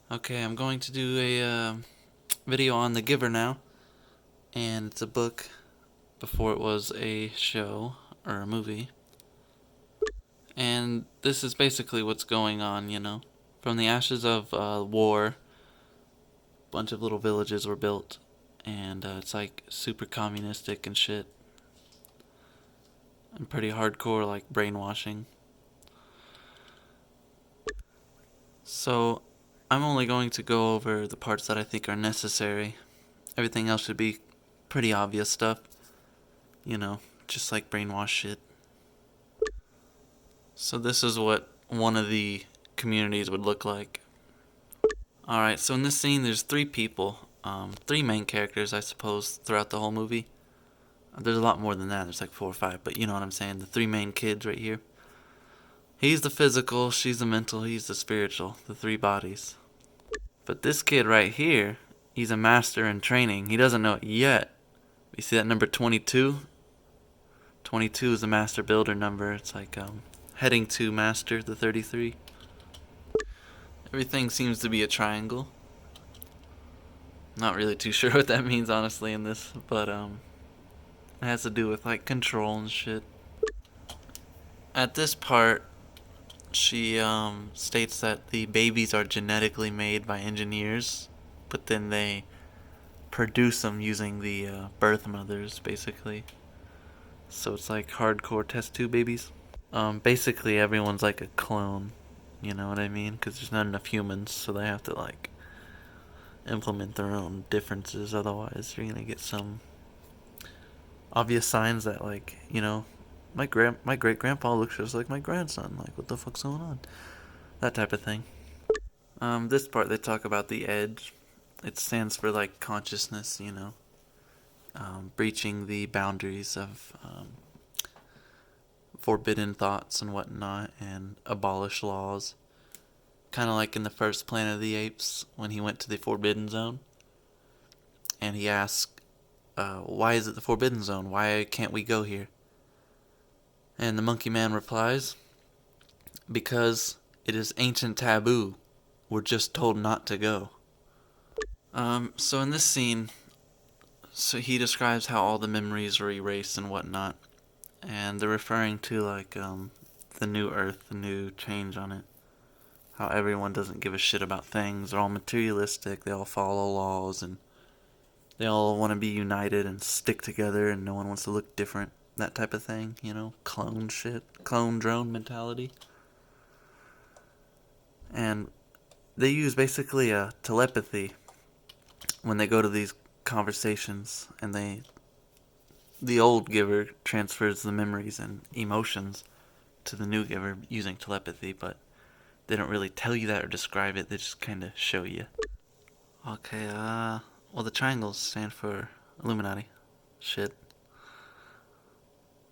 Okay, I'm going to do a video on The Giver now, and it's a book before it was a show or a movie. And this is basically what's going on. From the ashes of war, a bunch of little villages were built, and it's like super communistic and shit, and pretty hardcore, like brainwashing. So, I'm only going to go over the parts that I think are necessary. Everything else should be pretty obvious stuff. you know, just like brainwash shit. So this is what one of the communities would look like. Alright, so in this scene there's three people, three main characters I suppose throughout the whole movie. There's a lot more than that, there's like 4 or 5, but you know what I'm saying, the three main kids right here. He's the physical, she's the mental, he's the spiritual, the three bodies. But this kid right here, he's a master in training. He doesn't know it yet. You see that number 22? 22 is the master builder number. It's like heading to master, the 33. Everything seems to be a triangle. Not really too sure what that means honestly in this, but it has to do with like control and shit. At this part, she states that the babies are genetically made by engineers, but then they produce them using the birth mothers, basically. So it's like hardcore test tube babies. Basically everyone's like a clone. You know what I mean? Because there's not enough humans, so they have to like implement their own differences. Otherwise, you're gonna get some obvious signs that my great grandpa looks just like my grandson. Like, what the fuck's going on? That type of thing. This part they talk about the edge. It stands for like consciousness. Breaching the boundaries of forbidden thoughts and whatnot, and abolish laws. Kind of like in the first Planet of the Apes when he went to the Forbidden Zone, and he asked, "Why is it the Forbidden Zone? Why can't we go here?" And the Monkey Man replies, "Because it is ancient taboo. We're just told not to go." So in this scene, so he describes how all the memories were erased and whatnot, and they're referring to like the new Earth, the new change on it. How everyone doesn't give a shit about things. They're all materialistic. They all follow laws, and they all want to be united and stick together, and no one wants to look different. That type of thing, clone shit, clone drone mentality. And they use basically a telepathy when they go to these conversations, and the old giver transfers the memories and emotions to the new giver using telepathy, but they don't really tell you that or describe it, they just kind of show you. Okay, well, the triangles stand for Illuminati. Shit.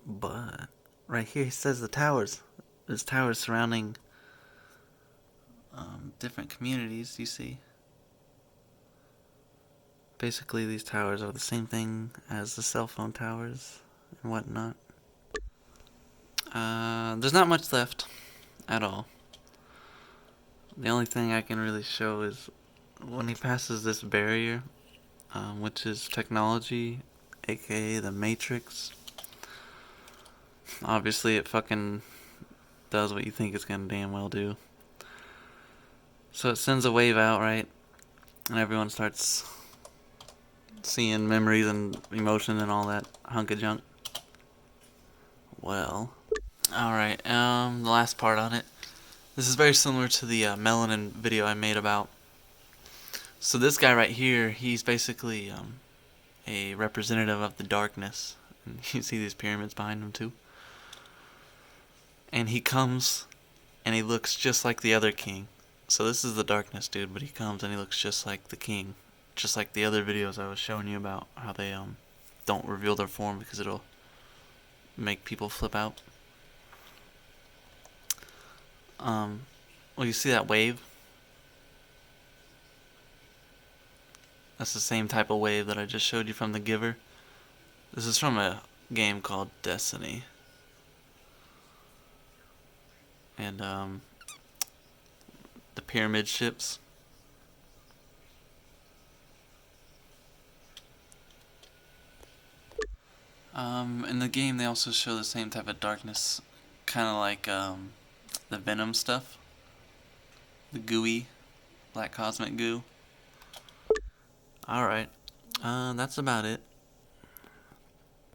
But, right here, he says the towers. There's towers surrounding different communities, you see. Basically, these towers are the same thing as the cell phone towers and whatnot. There's not much left at all. The only thing I can really show is when he passes this barrier, which is technology, aka the Matrix. Obviously, it fucking does what you think it's gonna damn well do. So it sends a wave out, right? And everyone starts seeing memories and emotion and all that hunk of junk. Well, alright, the last part on it. This is very similar to the Melanin video I made about. So this guy right here, he's basically a representative of the darkness. And you see these pyramids behind him too. And he comes and he looks just like the other king. So this is the darkness dude, but he comes and he looks just like the king. Just like the other videos I was showing you about how they don't reveal their form because it'll make people flip out. Well, you see that wave? That's the same type of wave that I just showed you from The Giver. This is from a game called Destiny. And the pyramid ships, In the game, they also show the same type of darkness, kind of like the Venom stuff, the gooey, black cosmic goo. All right, that's about it.